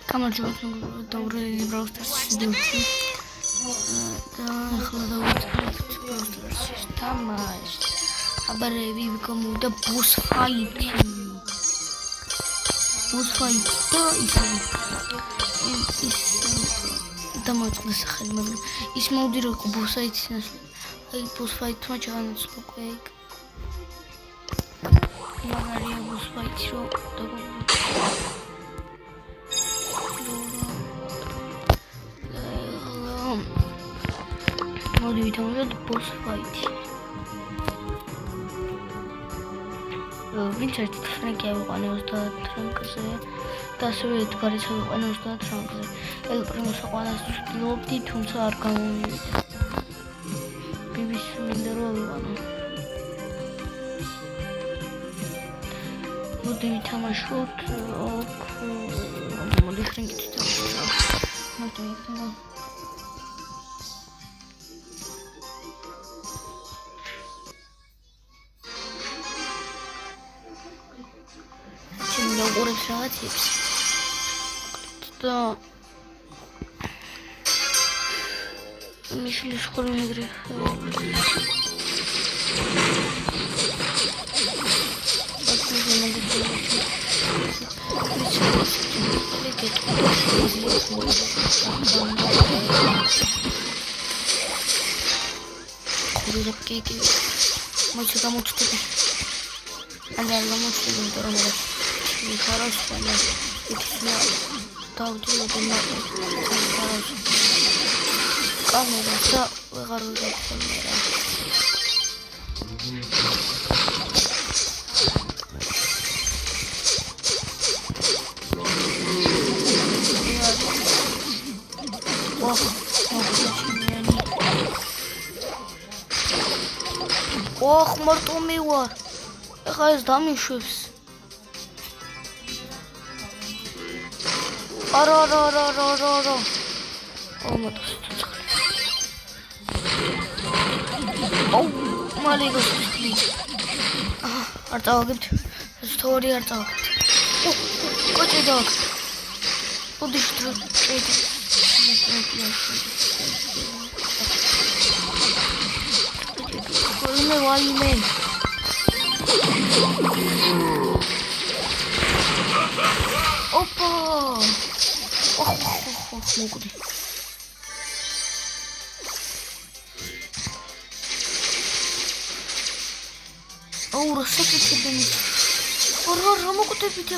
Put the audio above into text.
გამარჯობა დავრელი Brawl Stars-ის ვიდეოში და ახლა დავიწყებთ Brawl Stars-ის თამაში. აბარები გამოვიდა boss fight და ის დამოწმდა სახელი, მაგრამ ის მოვდი რომ boss fight-ის ნაშრომი. აი boss fight-მა ჩაანაცვლა კვეიკ. მაგარია boss fight-ი რომ მოდი ვითამაშოთ boss fight-ი. ვინც ერთი ფრენკი ავიყვანე 30 ფრენკზე და ასევე ედგარის ავიყვანე 30 ფრენკზე. ელ პრიმოს აყვანას ვცდილობდი, თუმცა არ გამომივიდა. ბიბის მინდა რომ ავიყვანო. მოდი ვითამაშოთ მოდი ფრენკით ვითამაშოთ. მოდი უყურებს რაღაცებს და მიშლის ხორი მეგრე მოიცა გამოჩდები ანდა გამოჩდები იმიტომ რომ Хорошая, это давно камера, да, выгорает камера. Ох, мартумила. Ехай сдам еще. Ара. О, мотоцикл. О, маленький склит. Артаугит. История артаугит. О, какой дог. Куда что? Войны. Опа! Могли. О, рассекать себе. Ора, могу добить,